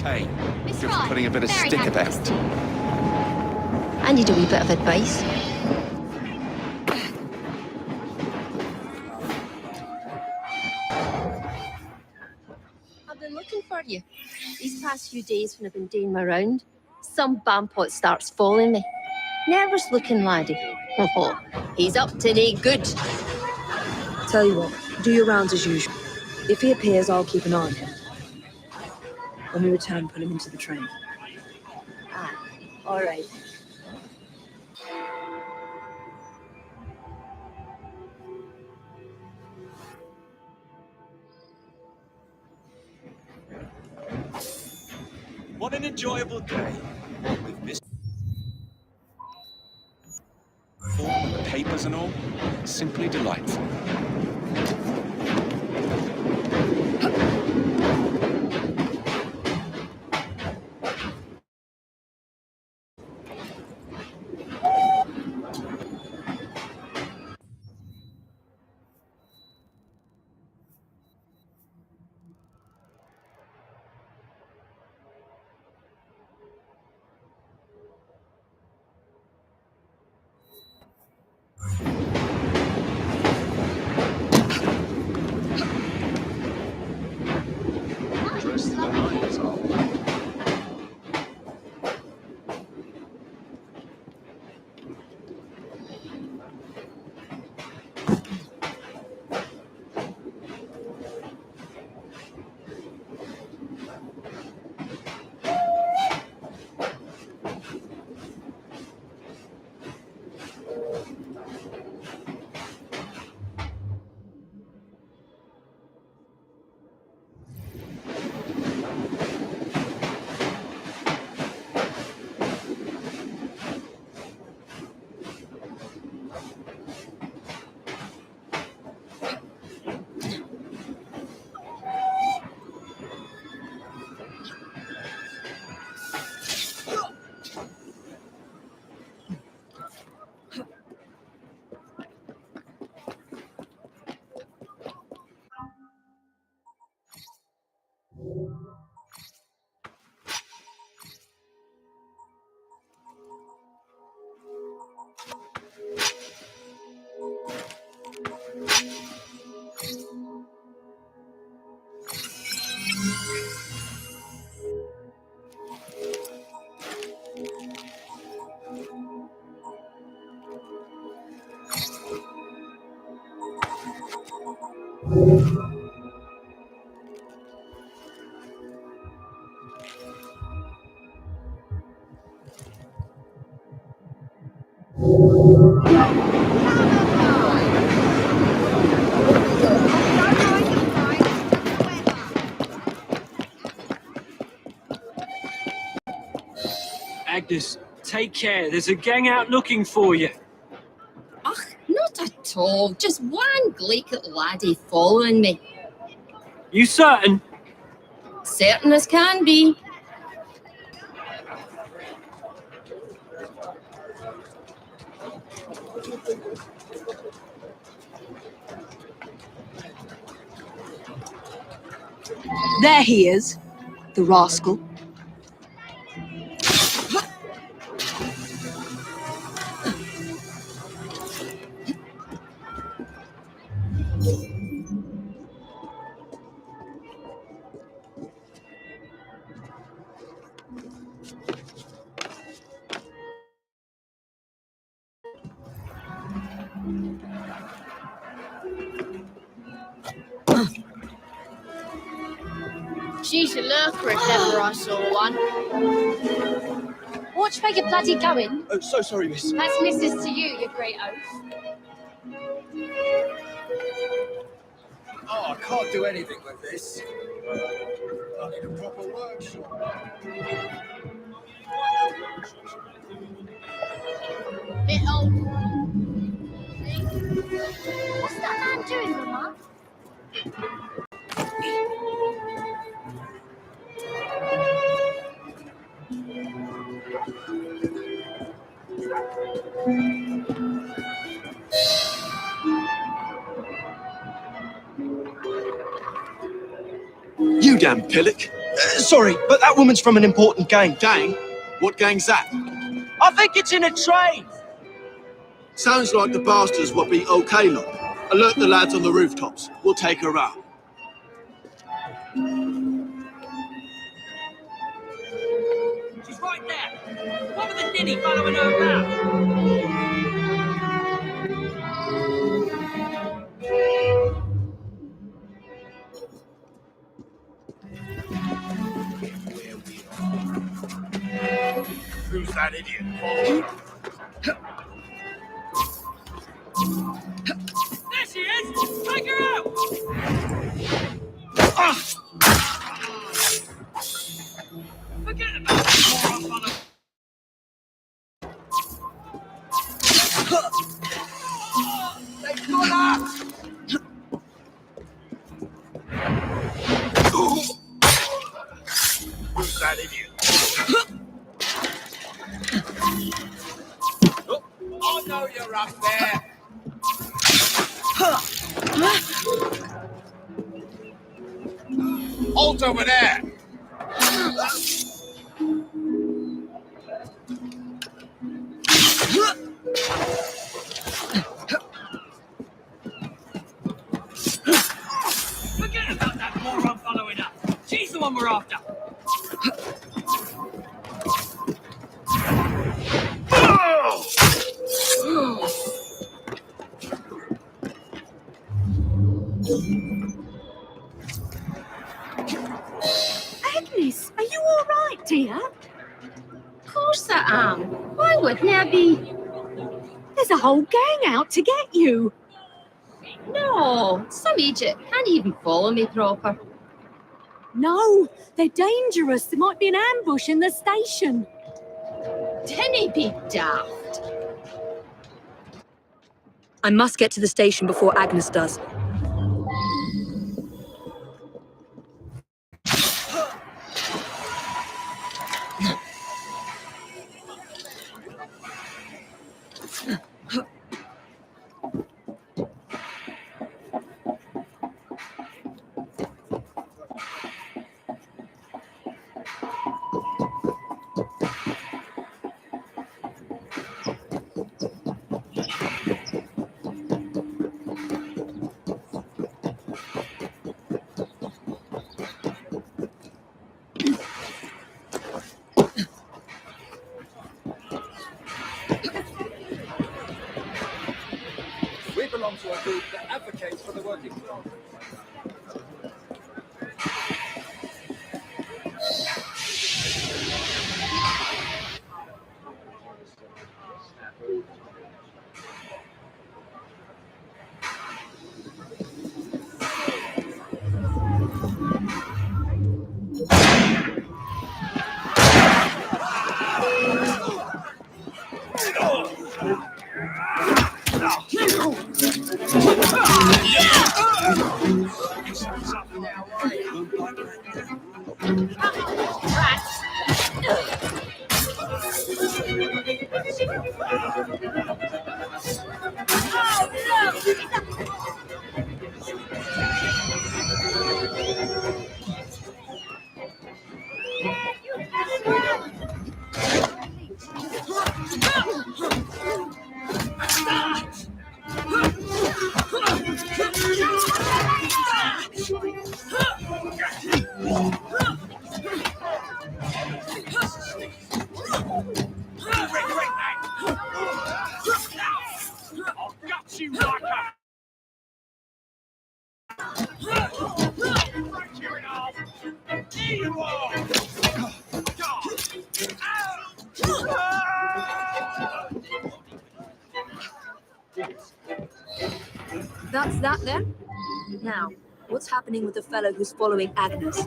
okay. Miss Good for Ryan, putting a bit of very stick happy to about. see you. I need a wee bit of advice. I've been looking for you. These past few days when I've been doing my round, some bampot starts following me. Nervous looking laddie. Oh, he's up today good. Tell you what, do your rounds as usual. If he appears, I'll keep an eye on him. When we return, put him into the train. Ah, all right. What an enjoyable day. With this form and the papers and all, simply delightful. Dressed in the lines, are we? Agnes, take care. There's a gang out looking for you. Ach, not at all. Just one glaikit laddie following me. You certain? Certain as can be. There he is, the rascal. She's a lurker if ever I saw one. Watch where you're bloody going. Oh, so sorry, miss. That's missus to you, you great oaf. Oh, I can't do anything with this. I need a proper workshop. Bit old. What's that man doing, Mama? You damn pillock. Sorry, but that woman's from an important gang. Gang? What gang's that? I think it's in a train. Sounds like the bastards will be okay, look. Alert the lads on the rooftops. We'll take her out. She's right there. What with the ninny following her around? Who's that idiot? There she is! Take her out! Forget about the moron follow. They've got us! Who's that idiot? Oh, I know you're up there. Halt over there! Forget about that moron following us. She's the one we're after. Agnes, are you all right, dear? Of course I am. Why wouldn't I be? There's a whole gang out to get you. No, some idiot can't even follow me proper. No, they're dangerous. There might be an ambush in the station. Denny be daft. I must get to the station before Agnes does. We belong to a group that advocates for the working class. I'll gut you like a... Break you in half. Here you are. That's that then? Now, what's happening with the fellow who's following Agnes?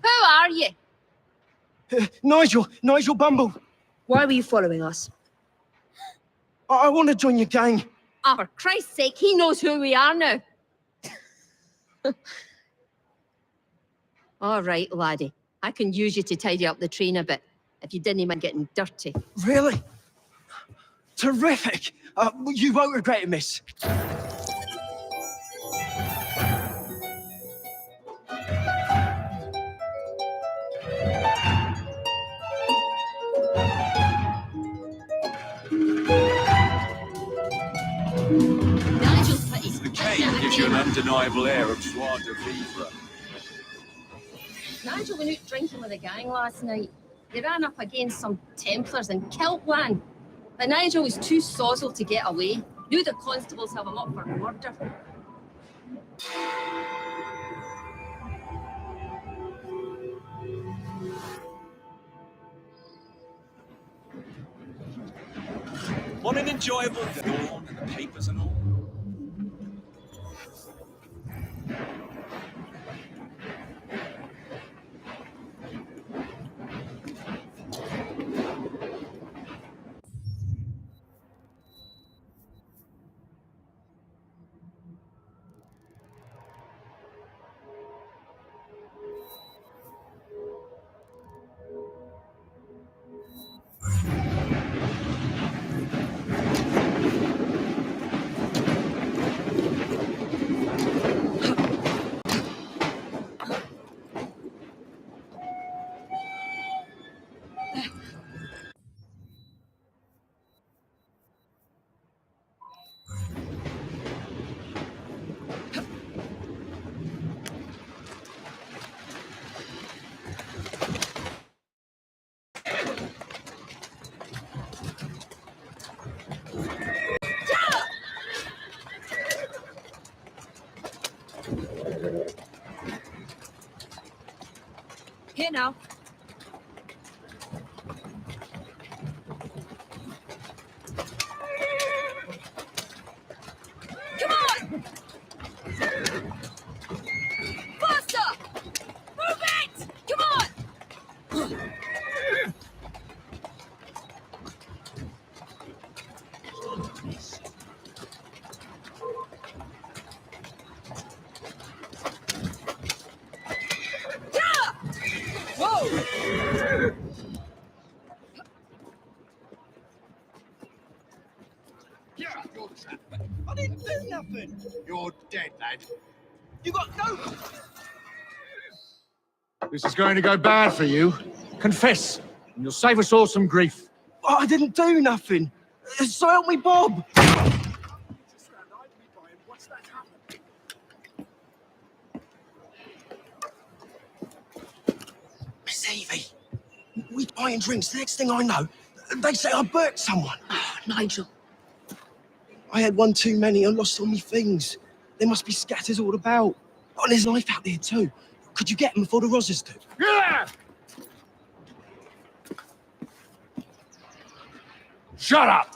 Who are you? Nigel Bumble. Why were you following us? I want to join your gang. Ah, for Christ's sake, he knows who we are now. All right, laddie. I can use you to tidy up the train a bit, if you didn't mind getting dirty. Really? Terrific! You won't regret it, miss. Nigel's pretty. Syndicate gives you an undeniable air of joie de vivre. Nigel went out drinking with a gang last night. They ran up against some Templars in Kiltwan. But Nigel was too sozzled to get away. Knew the constables have him up for murder. What an enjoyable dawn and the papers and all. Here now. Come on! Faster! Move it! Come on! Yeah, you're trapped. I didn't do nothing. You're dead, lad. You got no... This is going to go bad for you. Confess, and you'll save us all some grief. I didn't do nothing. So help me, Bob. Miss Evie, we buying drinks. The next thing I know, they say I burnt someone. Oh, Nigel. I had one too many and lost all my things. They must be scatters all about. Oh, and there's a knife out there too. Could you get them before the Rozzers do? Yeah! Shut up!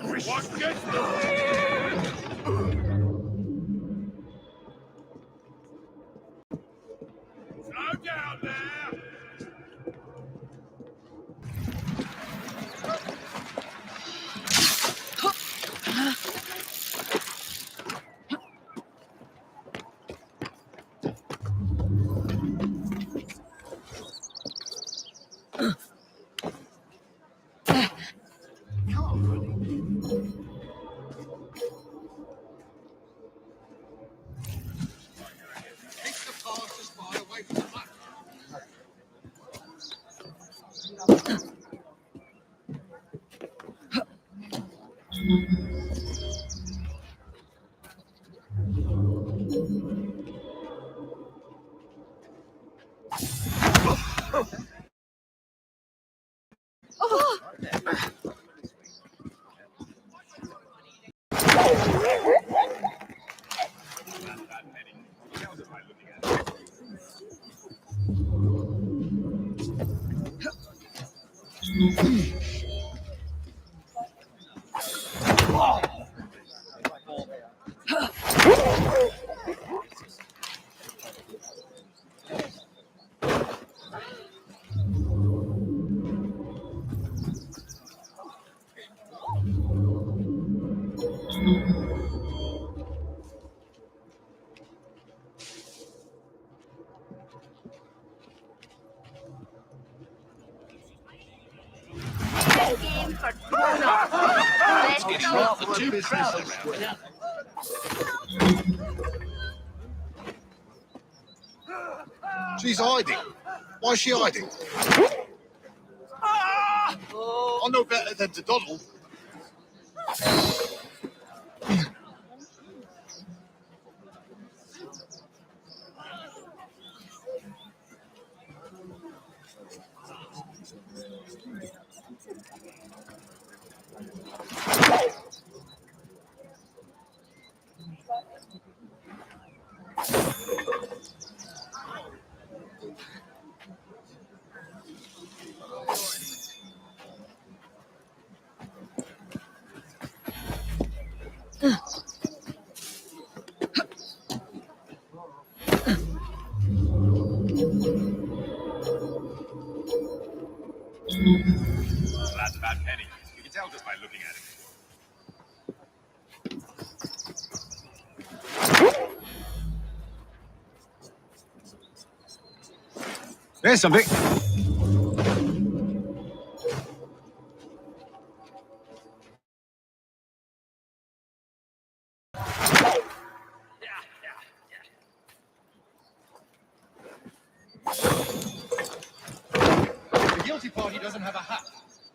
What's this? Slow down there! Keep the passers-by away from the muck. game for grown-ups. Let's Getting go. rather too crowded around here. She's hiding. Why is she hiding? I'm no better than to Donald. That's about Penny. You can tell just by looking at it. There's something. The guilty party doesn't have a hat.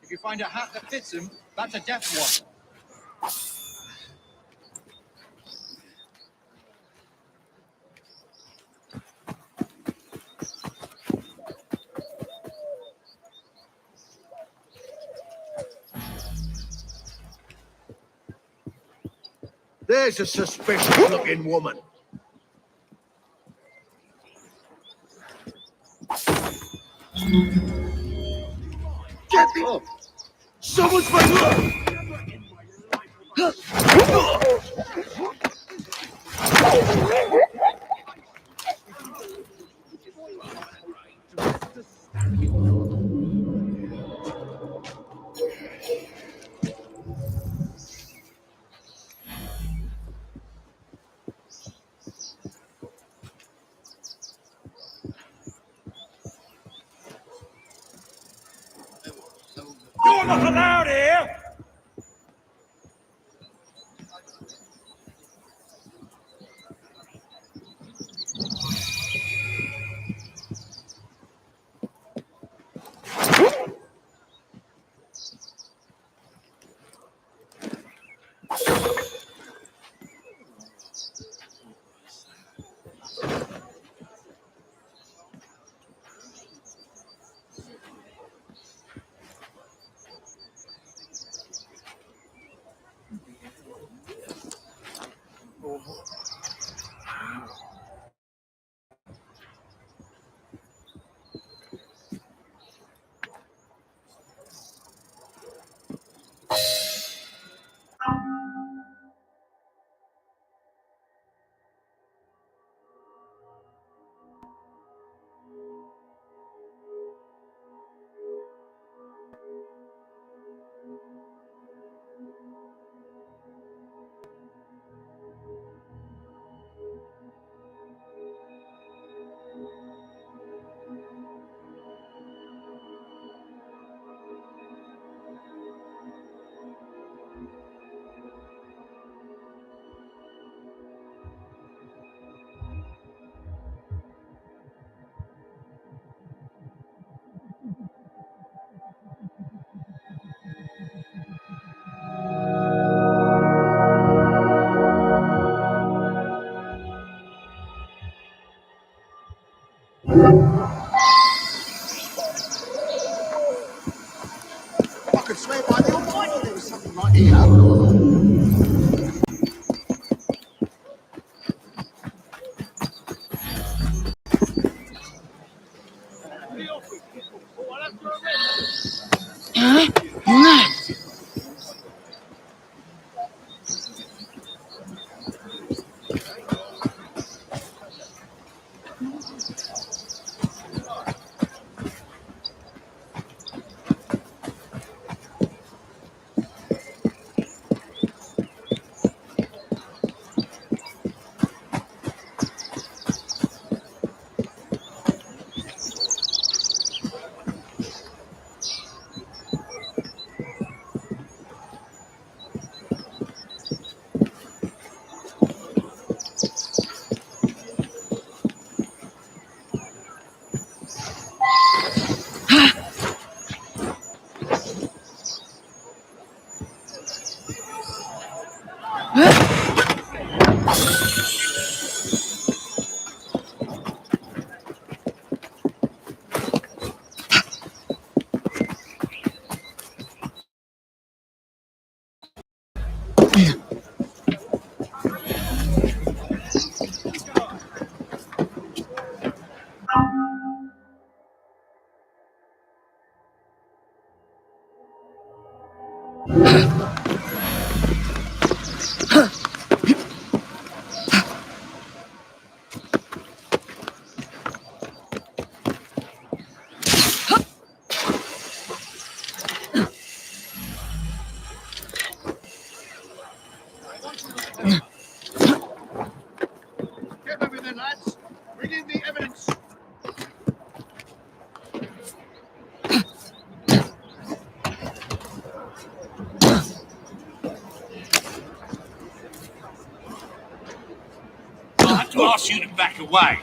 If you find a hat that fits him, that's a death warrant. There's a suspicious-looking woman. Get up! Someone's my love! You're not allowed here! I could swear by the Almighty there was something right here. Get everything, lads. Bring in the evidence. I'll have to ask you to back away.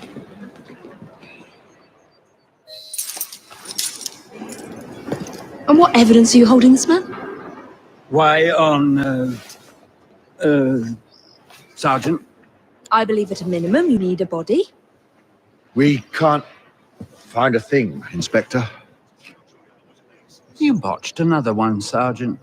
And what evidence are you holding this man? Way on, Sergeant. I believe at a minimum you need a body. We can't find a thing, Inspector. You botched another one, Sergeant.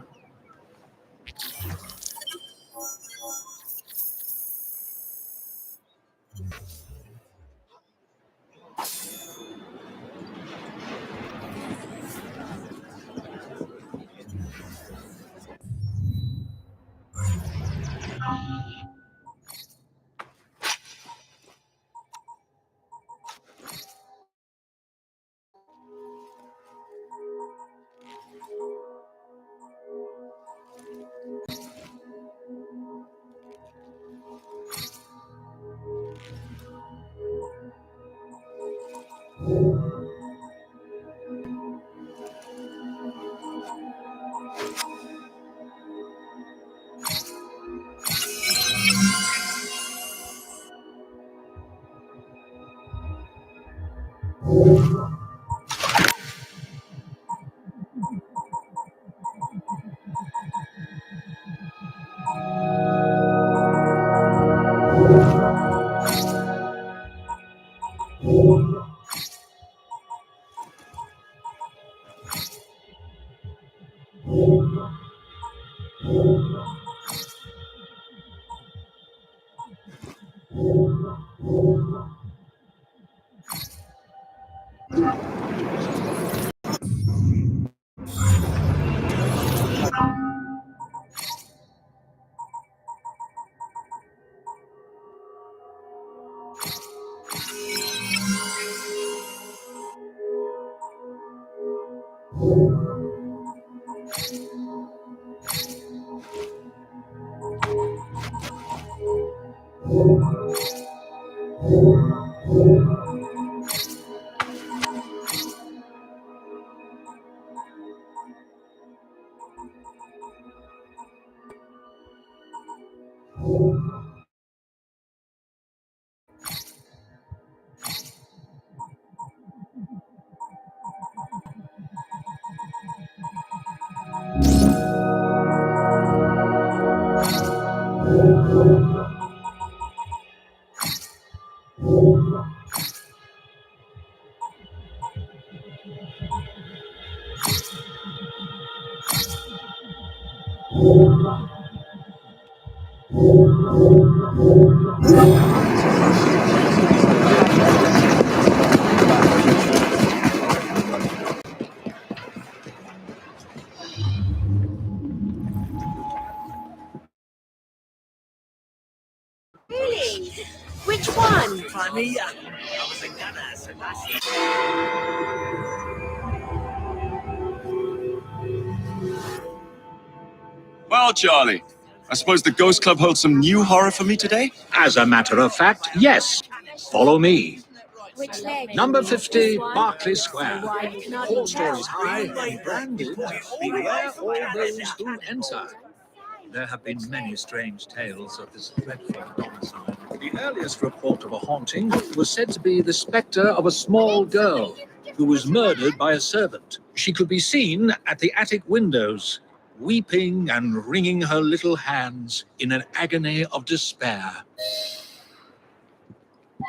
Really? Which one? Well, Charlie, I suppose the Ghost Club holds some new horror for me today? As a matter of fact, yes. Follow me. Which leg? Number 50, This one? Barclay Square. Why cannot 4 you stories tell? high and branded, beware all those who enter. There have been many strange tales of this dreadful domicile. The earliest report of a haunting was said to be the spectre of a small girl who was murdered by a servant. She could be seen at the attic windows, weeping and wringing her little hands in an agony of despair.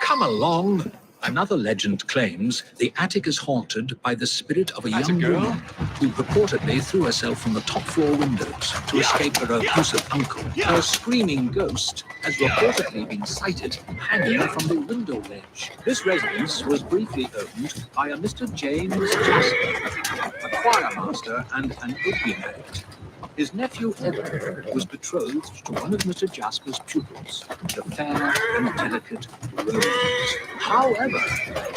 Come along. Another legend claims the attic is haunted by the spirit of a That's young a girl? woman who purportedly threw herself from the top floor windows to escape her abusive uncle. Her screaming ghost has reportedly been sighted hanging from the window ledge. This residence was briefly owned by a Mr. James Jasper, a choir master and an opium addict. His nephew Edward was betrothed to one of Mr. Jasper's pupils, the fair and delicate Rose. However,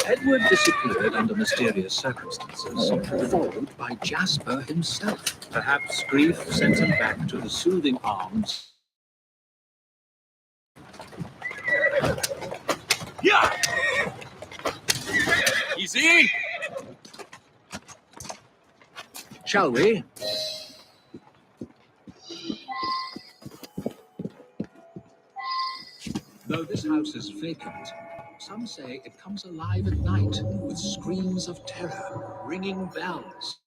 Edward disappeared under mysterious circumstances, followed by Jasper himself. Perhaps grief sent him back to the soothing arms. Yeah! Easy! Shall we? Though this house is vacant, some say it comes alive at night with screams of terror, ringing bells.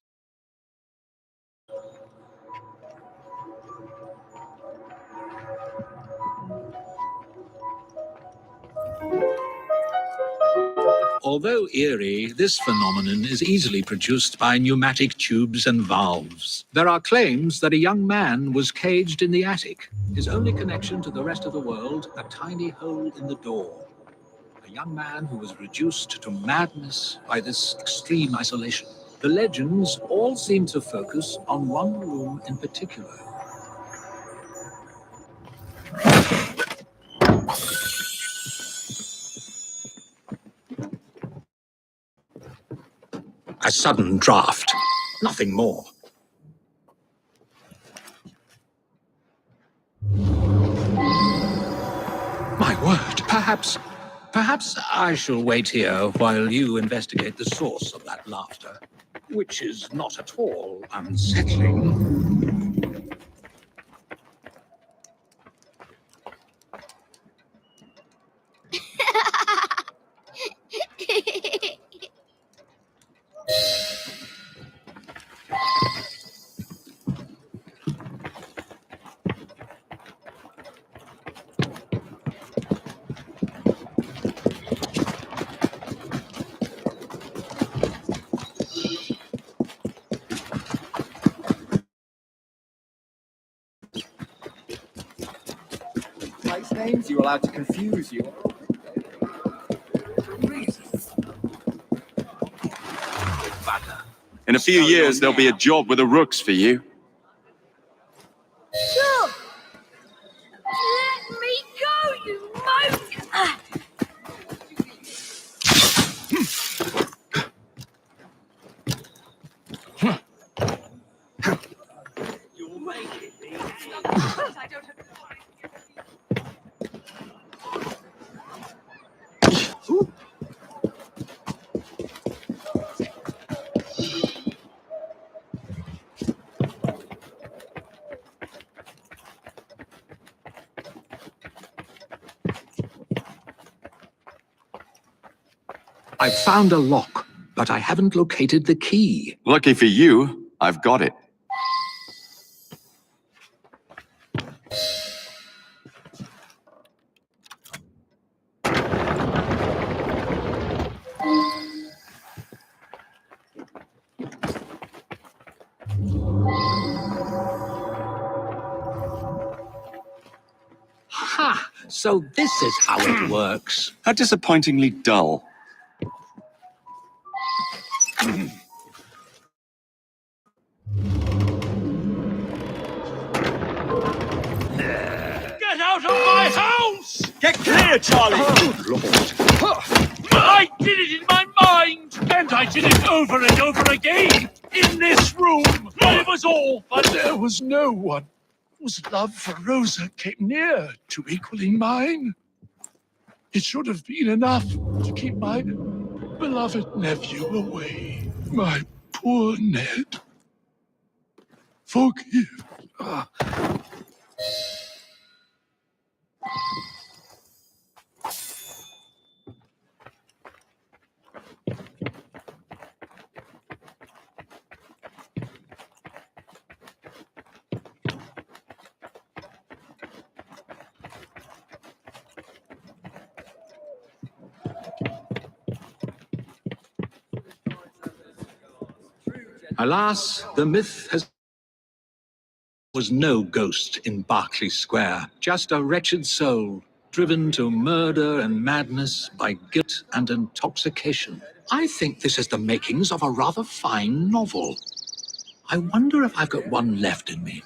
Although eerie, this phenomenon is easily produced by pneumatic tubes and valves. There are claims that a young man was caged in the attic, his only connection to the rest of the world a tiny hole in the door. A young man who was reduced to madness by this extreme isolation. The legends all seem to focus on one room in particular. A sudden draft, nothing more. My word, perhaps I shall wait here while you investigate the source of that laughter, which is not at all unsettling. Place names, you're allowed to confuse you. In a few years, there'll be a job with the Rooks for you. Look! Let me go, you moke! You're making me I've found a lock, but I haven't located the key. Lucky for you, I've got it. Ha! So this is how it works. How disappointingly dull. Get out of my house! Get clear, Charlie! Oh, Lord. I did it in my mind, and I did it over and over again in this room. It was all, but There was no one whose love for Rosa came near to equaling mine. It should have been enough to keep my beloved nephew away. My poor Ned. Forgive. Alas, the myth was no ghost in Berkeley Square, just a wretched soul, driven to murder and madness by guilt and intoxication. I think this is the makings of a rather fine novel. I wonder if I've got one left in me.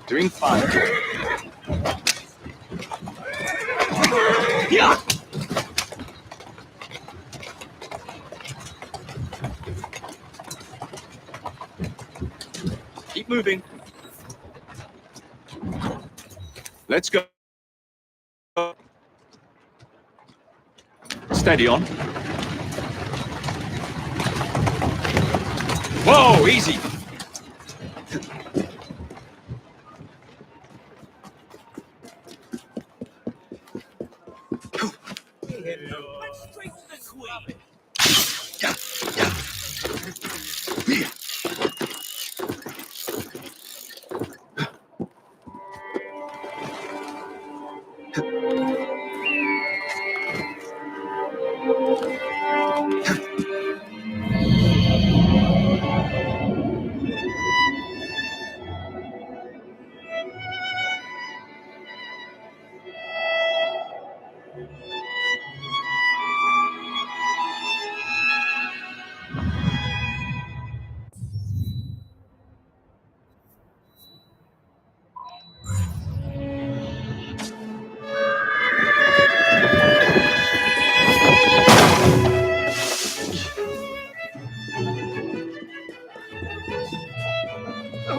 Doing fine. Keep moving. Let's go. Steady on. Whoa, easy.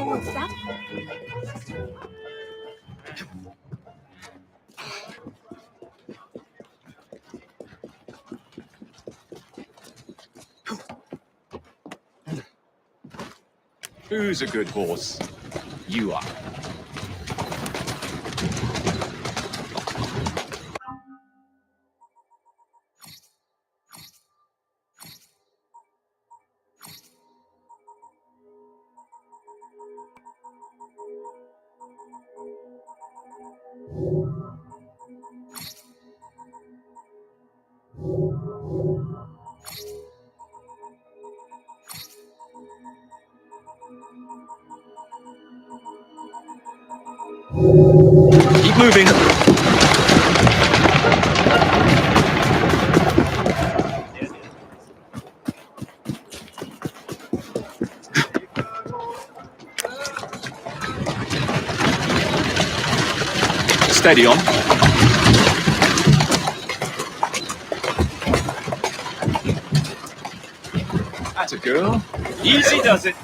What's that? Who's a good horse? You are. Keep moving. Steady on. That's a girl. Easy does it.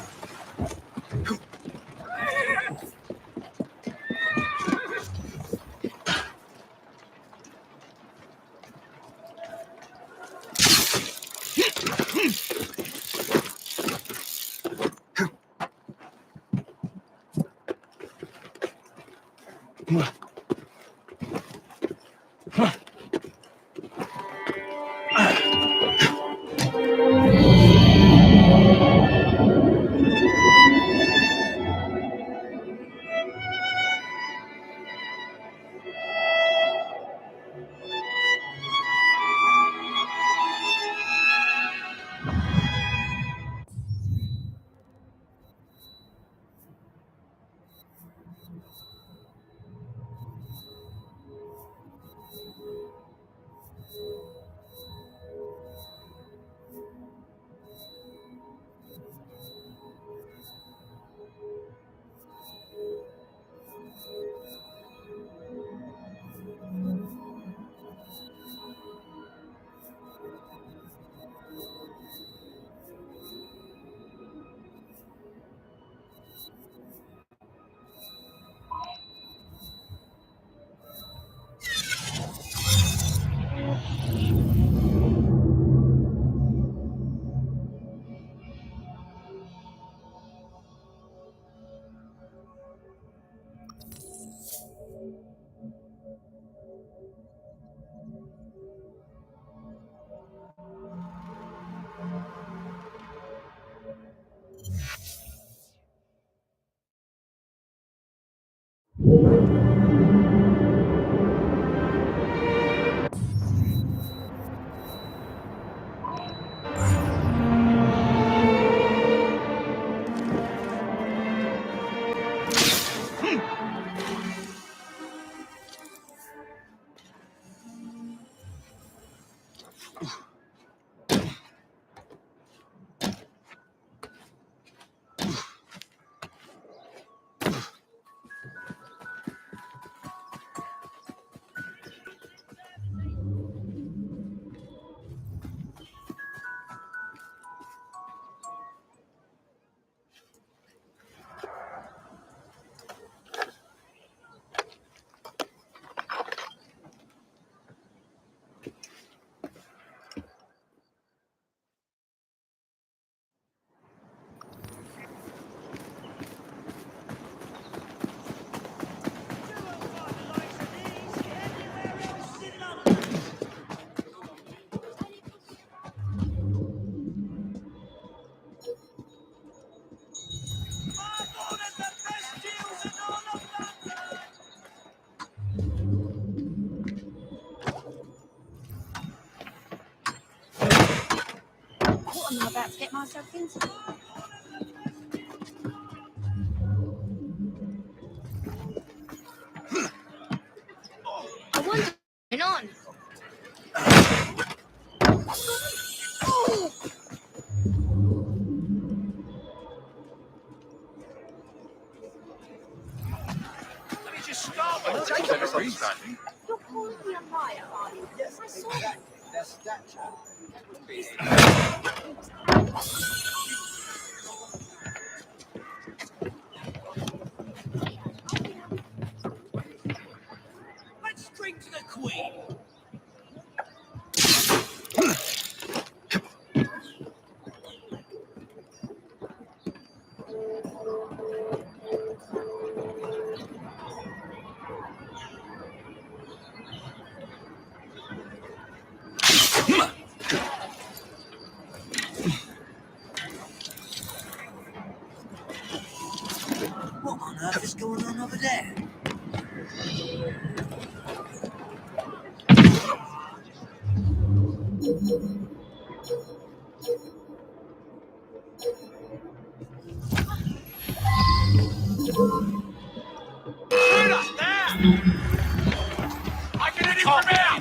What am I about to get myself into? I wonder what's going on. Let me just start by taking a misunderstanding. You're calling me a liar, are you? Yes, I saw it. That's that chap. Let's drink to the Queen. What on earth is going on over there? Shoot us now! I can hit him from out!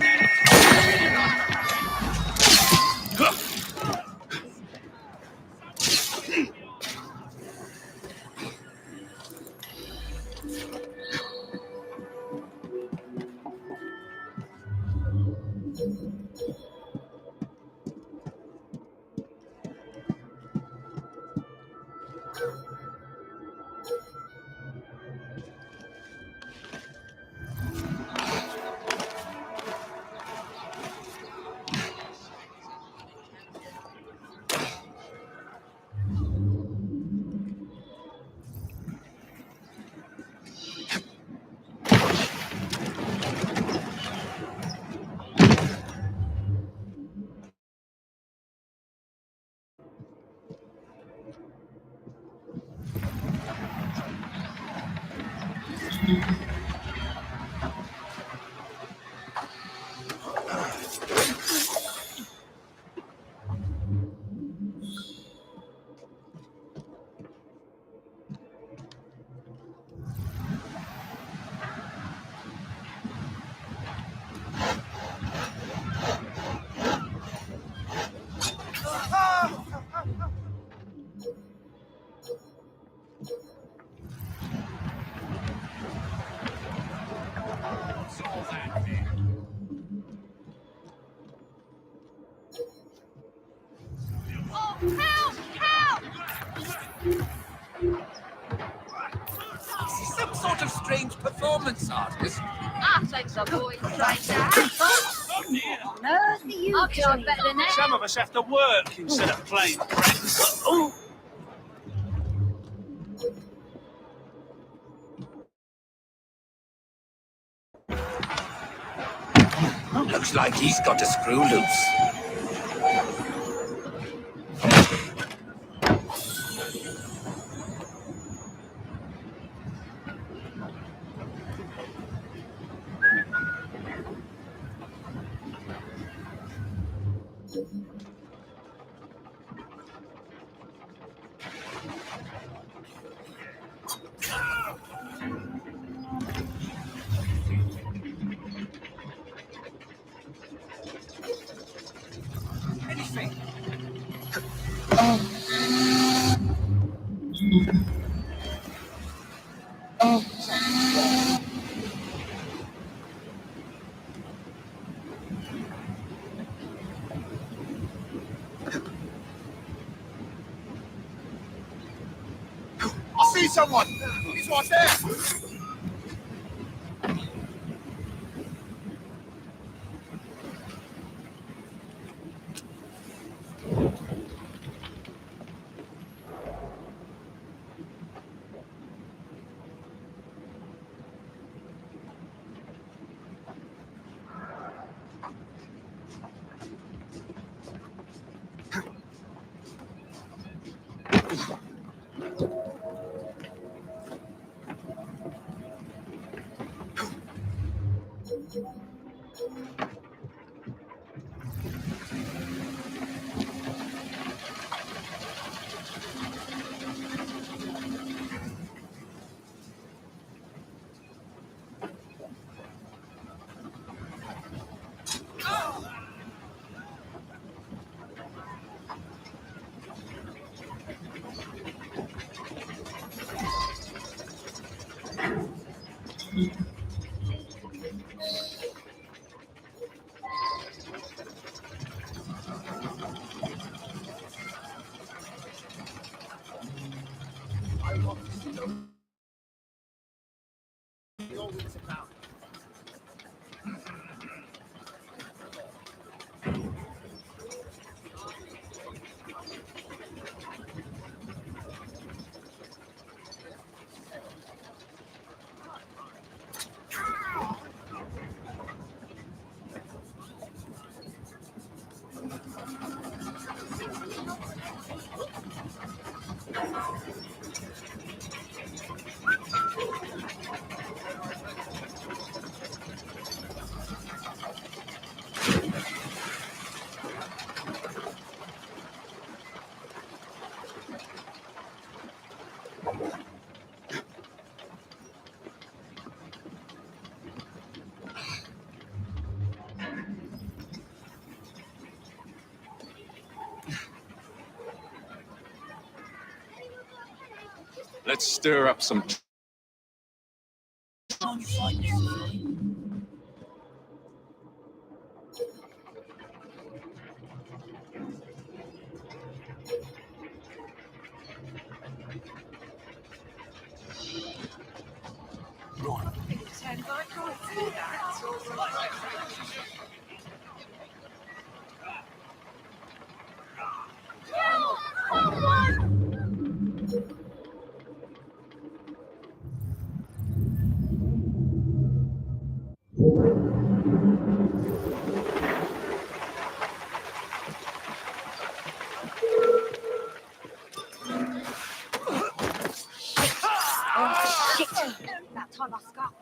Oh, help! Help! Some sort of strange performance artist. I think the boys like to have fun. Oh dear. On earth are you I'll do it better than that. Some of us have to work instead of playing friends. Oh. Looks like he's got a screw loose. see someone! He's right there! Let's stir up some... Shit! That time I scarred.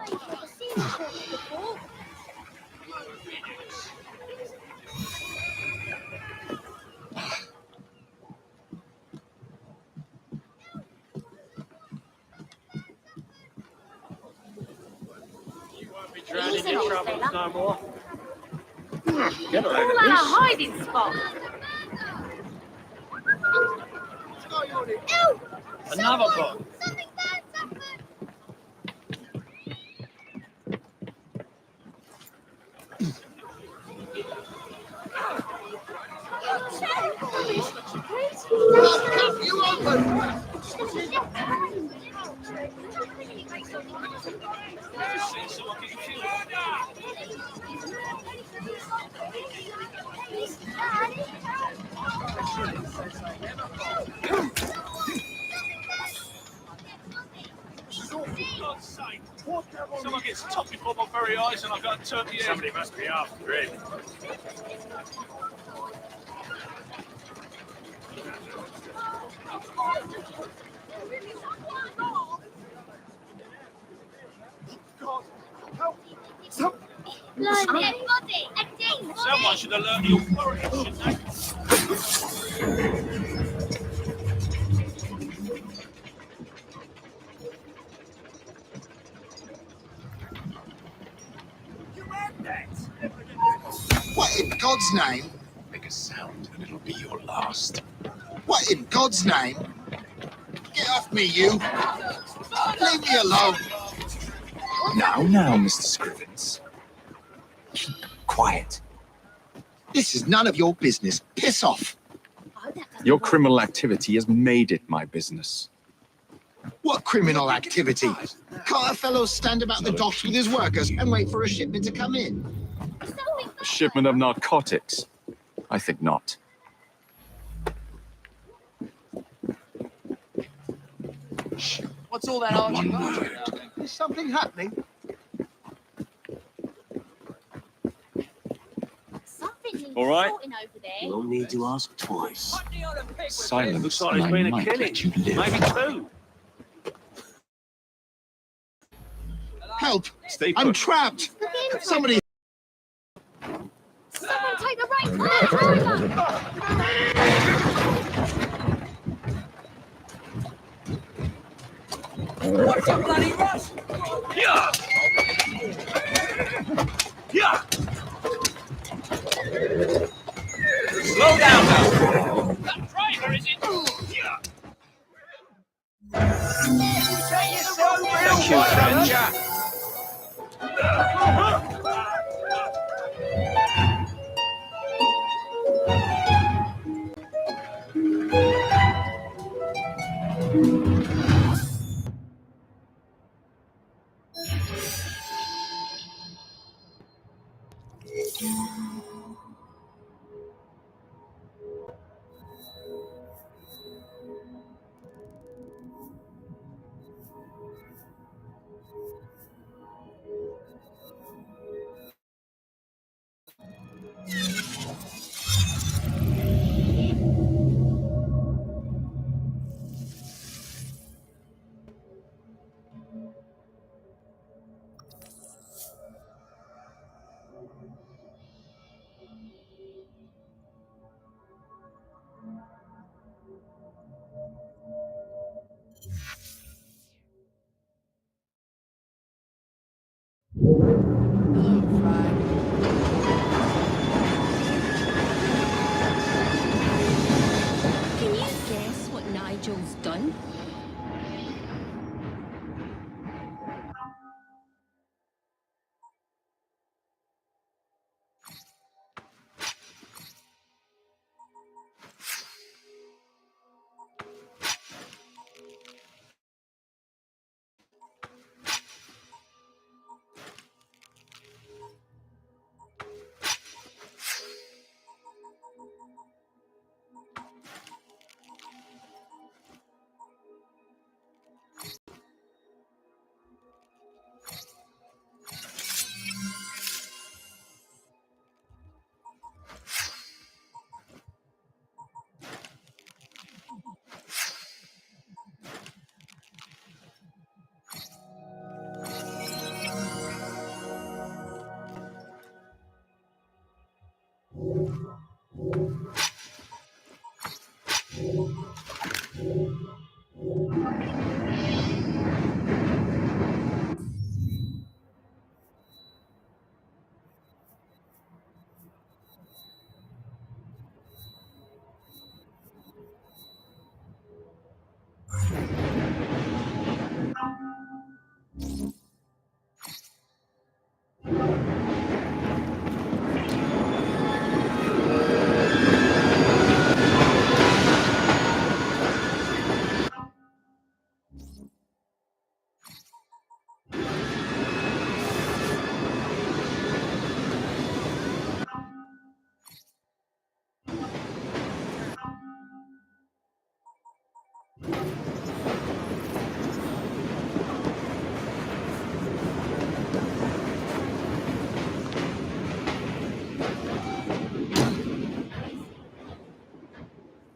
I've never seen this horse before. Drowning in troubles no more. Get a load All of at a this. hiding spot. Ew! Another Someone! book. Something bad happened! You open! Someone gets top before my very eyes and I've got to turn the head. Somebody must be after it. Blood, dead body! A dead body! Someone should have learned the authority, shouldn't they? What in God's name? Make a sound and it'll be your last. What in God's name? Get off me, you! Leave me alone! Now, Mr. Scrivens. Keep quiet. This is none of your business. Piss off. Your criminal activity has made it my business. What criminal activity? Can't a fellow stand about the docks with his workers and wait for a shipment to come in? A shipment of narcotics? I think not. What's all that arguing about? Is something happening? Something needs All right. sorting over there. No need to ask twice. Silence. Looks like and there's I been a might killing. let you live. Maybe two. Help! Stay I'm put. trapped! Somebody... Someone take the right driver! What's a bloody rush? Yeah. Yeah. Slow down now. That driver is in. Yeah. Thank you, friend. Can you guess what Nigel's done?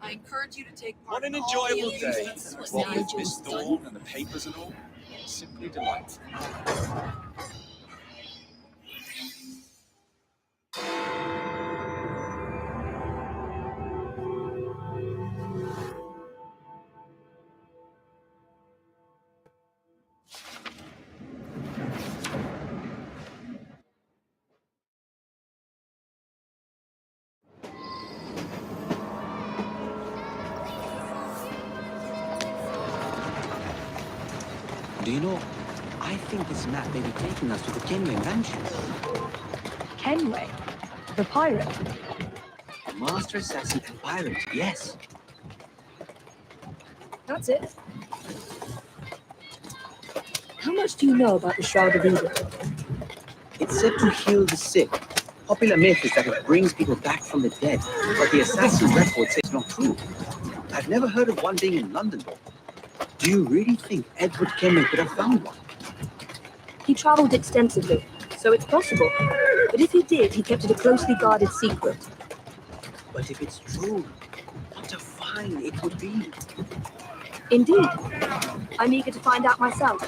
I encourage you to take What part an in all the enjoyable day. amusements that are What with scheduled. Miss Thorne and the papers and all. Simply delightful. Do you know, I I think this map may be taking us to the Kenway Mansion. Kenway? The pirate? A master assassin and pirate, yes. That's it. How much do you know about the Shroud of Eden? It's said to heal the sick. Popular myth is that it brings people back from the dead, but the assassin record says it's not true. I've never heard of one being in London, though. Do you really think Edward Kenway could have found one? He traveled extensively, so it's possible. But if he did, he kept it a closely guarded secret. But if it's true, what a find it would be. Indeed. I'm eager to find out myself.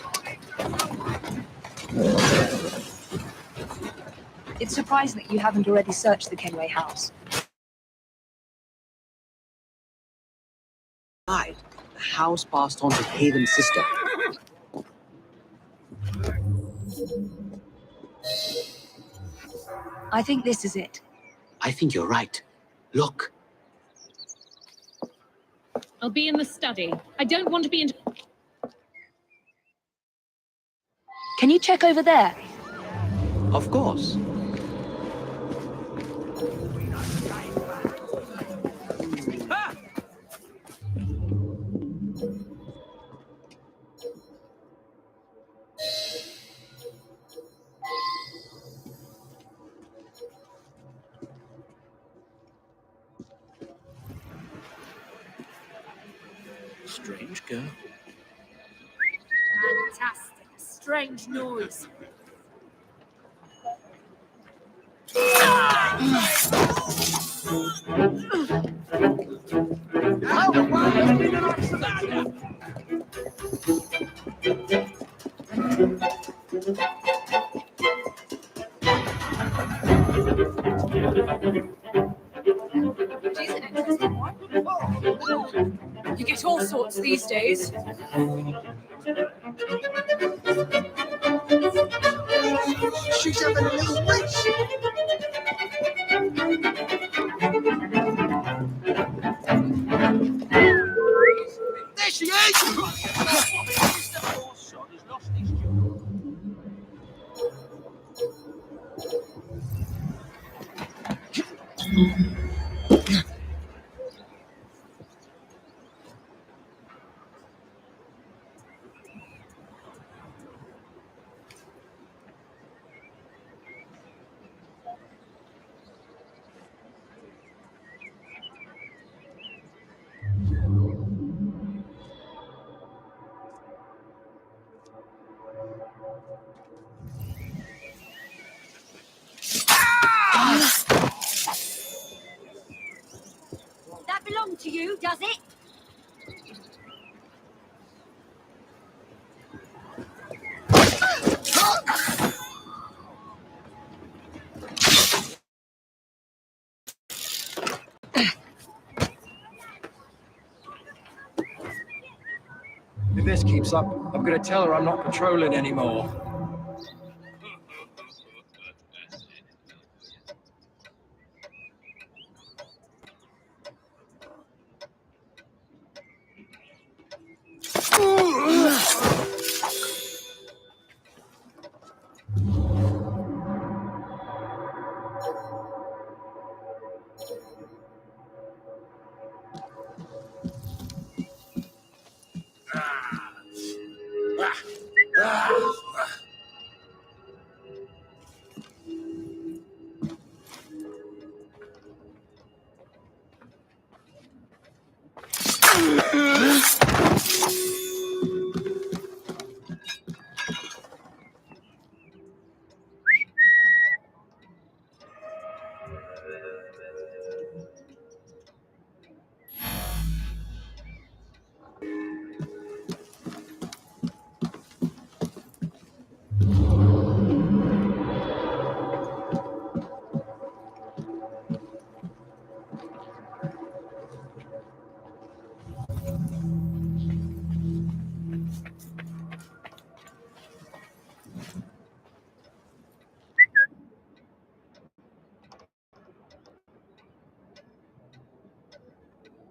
It's surprising that you haven't already searched the Kenway house. The house passed on to Haven's sister. I think this is it. I think you're right. Look. I'll be in the study. I don't want to be in... Can you check over there? Of course. Strange girl. Fantastic. Strange noise. She's an interesting one. You get all sorts these days. She's having a little race. There she is! That belong to you, does it? If this keeps up, I'm gonna tell her I'm not patrolling anymore.